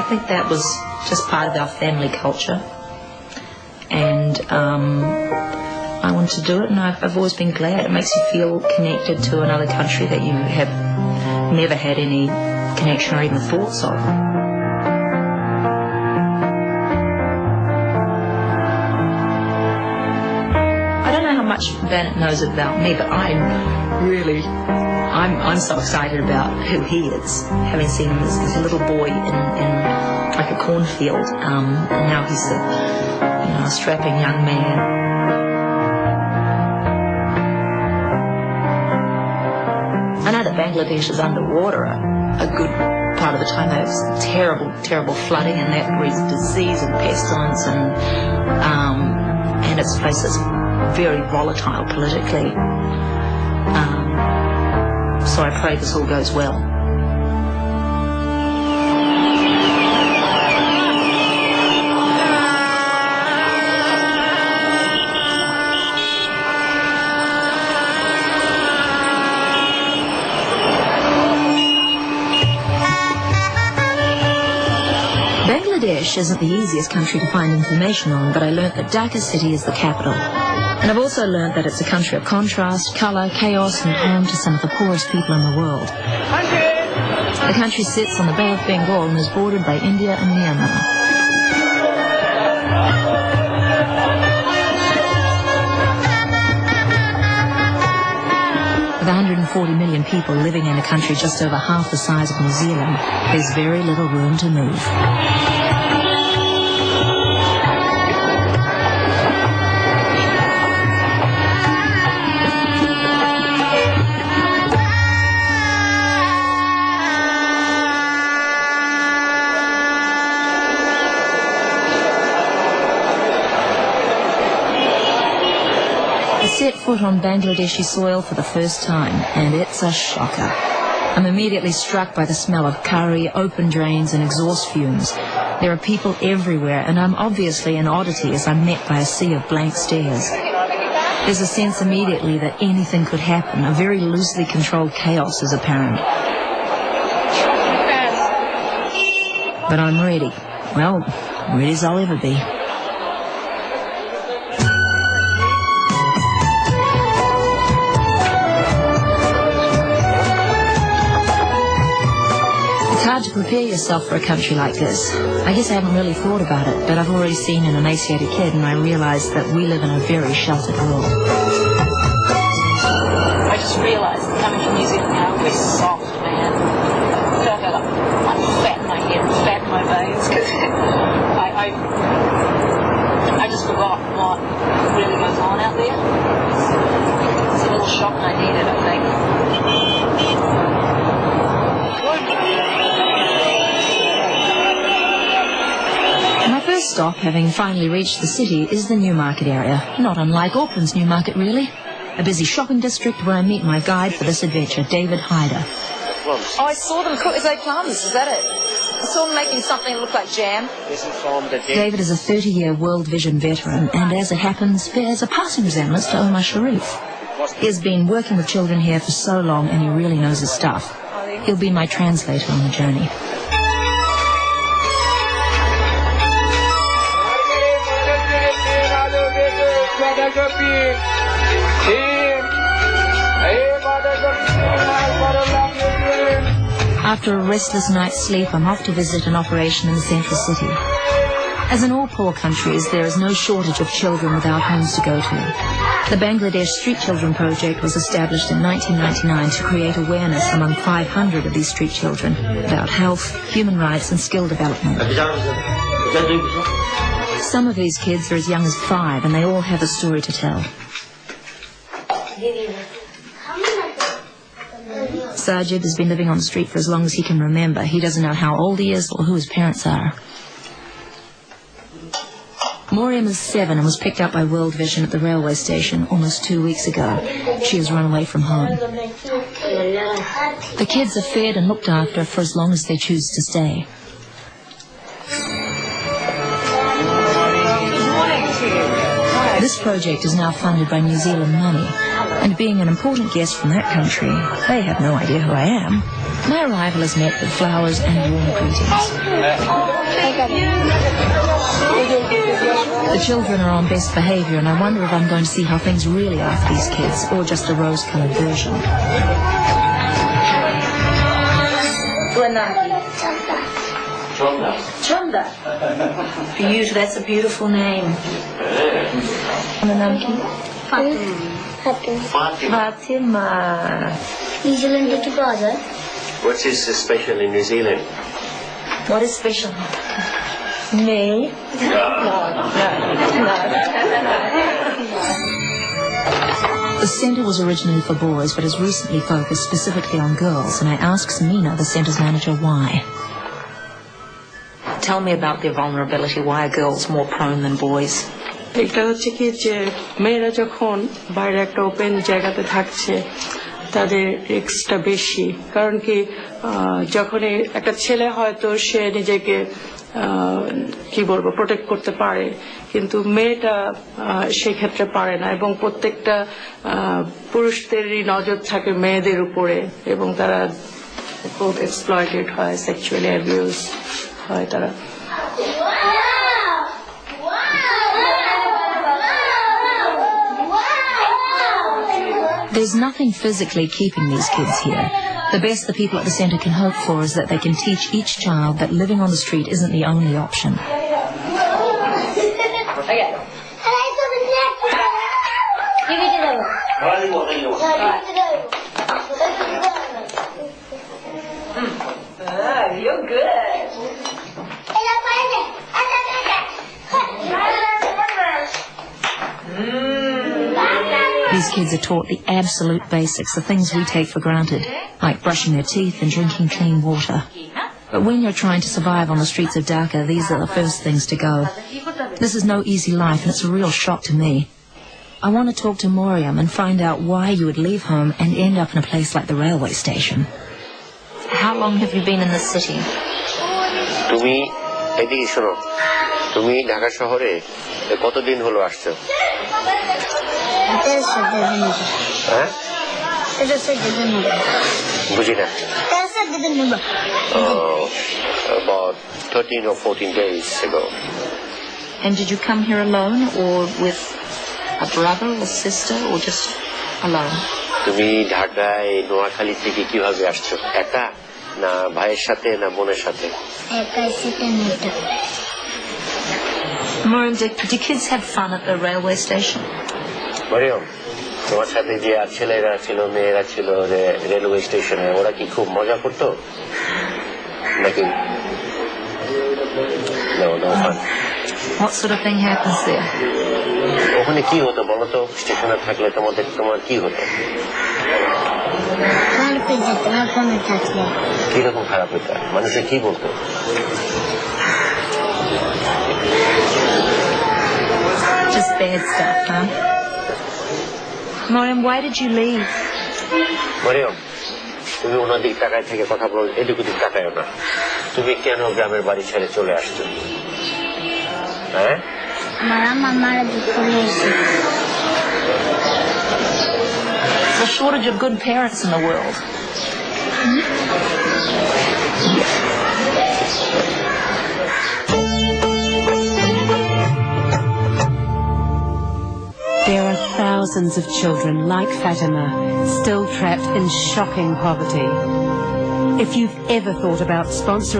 I think that was just part of our family culture, and I wanted to do it, and I've always been glad. It makes you feel connected to another country that you have never had any connection or even thoughts of. I don't know how much Bennett knows about me, but I'm so excited about who he is, having seen him as this little boy in like a cornfield, and now he's a strapping young man. I know that Bangladesh is underwater a good part of the time. There's terrible, terrible flooding, and that breeds disease and pestilence, and it's a place that's very volatile politically. So I pray this all goes well. Bangladesh isn't the easiest country to find information on, but I learnt that Dhaka city is the capital. And I've also learnt that it's a country of contrast, colour, chaos, and home to some of the poorest people in the world. The country sits on the Bay of Bengal and is bordered by India and Myanmar. With 140 million people living in a country just over half the size of New Zealand, there's very little room to move. Set foot on Bangladeshi soil for the first time, and it's a shocker. I'm immediately struck by the smell of curry, open drains, and exhaust fumes. There are people everywhere, and I'm obviously an oddity as I'm met by a sea of blank stares. There's a sense immediately that anything could happen. A very loosely controlled chaos is apparent. But I'm ready. Well, ready as I'll ever be. It's hard to prepare yourself for a country like this. I guess I haven't really thought about it, but I've already seen an emaciated kid, and I realised that we live in a very sheltered world. I just realised that coming from New Zealand now, we're soft, man. I feel like I'm fat in my head and fat in my veins, because I just forgot what really goes on out there. It's a little shock and I need it, I think. My first stop, having finally reached the city, is the Newmarket area. Not unlike Auckland's Newmarket, really. A busy shopping district where I meet my guide for this adventure, David Hyder. Oh, I saw them cook as they plums, is that it? I saw them making something that looked like jam. David is a 30-year World Vision veteran, and as it happens, bears a passing resemblance to Omar Sharif. He has been working with children here for so long, and he really knows his stuff. He'll be my translator on the journey. After a restless night's sleep, I'm off to visit an operation in the central city. As in all poor countries, there is no shortage of children without homes to go to. The Bangladesh Street Children Project was established in 1999 to create awareness among 500 of these street children about health, human rights and skill development. Some of these kids are as young as 5 and they all have a story to tell. Sajid has been living on the street for as long as he can remember. He doesn't know how old he is or who his parents are. Maureen is 7 and was picked up by World Vision at the railway station almost 2 weeks ago. She has run away from home. The kids are fed and looked after for as long as they choose to stay. This project is now funded by New Zealand money, and being an important guest from that country, they have no idea who I am. My arrival is met with flowers and warm greetings. The children are on best behavior, and I wonder if I'm going to see how things really are for these kids, or just a rose-colored version. Chanda. Beautiful. That's a beautiful name. Fatima. New Zealand to brother. What is special in New Zealand? What is special? Me? No. The centre was originally for boys, but has recently focused specifically on girls, and I asked Mina, the centre's manager, why. Tell me about their vulnerability. Why are girls more prone than boys? এটা হচ্ছে কি যে মেয়েরা যখন বাইরে একটা open জায়গাতে থাকছে তাদের রিস্কটা বেশি, কারণ কি যখন একটা ছেলে হয়তো সে নিজেকে কি বলবো প্রোটেক্ট করতে পারে, কিন্তু মেয়েটা সেই ক্ষেত্রে পারে না, এবং প্রত্যেকটা পুরুষদেরই নজর থাকে মেয়েদের উপরে, এবং তারা খুব এক্সপ্লয়েটেড হয়, সেক্সুয়ালি অ্যাবিউজ হয় তারা। There's nothing physically keeping these kids here. The best the people at the centre can hope for is that they can teach each child that living on the street isn't the only option. You're good. These kids are taught the absolute basics, the things we take for granted, like brushing their teeth and drinking clean water. But when you're trying to survive on the streets of Dhaka, these are the first things to go. This is no easy life, and it's a real shock to me. I want to talk to Moriam and find out why you would leave home and end up in a place like the railway station. How long have you been in the city? তুমি এদিকে শোনো, তুমি ঢাকা শহরে কতদিন হলো আসছো? হ্যাঁ, বুঝি না। About 13 or 14 days ago. And did you come here alone, or with a brother or sister, or just alone? তুমি ঢাকায় নোয়াখালী থেকে কিভাবে আসছো? একা, না ভাইয়ের সাথে, না বোনের সাথে? Miriam, do kids have fun at the railway station? Mariam, তোমার সাথে যে আর ছেলেরা ছিল, মেয়েরা ছিল রেলওয়ে স্টেশনে, ওরা কি খুব মজা করতো নাকি? No fun. What sort of thing happens there? ওখানে কি হতো বলো তো? স্টেশনে থাকলে তোমার কি হতো? কিরকম খারাপ হতো? মানুষে কি বলতো? Just bad stuff, huh? Miriam, why did you leave? Mariam, তুমি ওনাদিক টাকায় থেকে কথা বলো, এদিক ওদিক টাকায়ও না। তুমি কেন গ্রামের বাড়ি ছেড়ে চলে আসছো? হ্যাঁ, There's a shortage of good parents in the world. There are thousands of children like Fatima still trapped in shocking poverty. If you've ever thought about sponsoring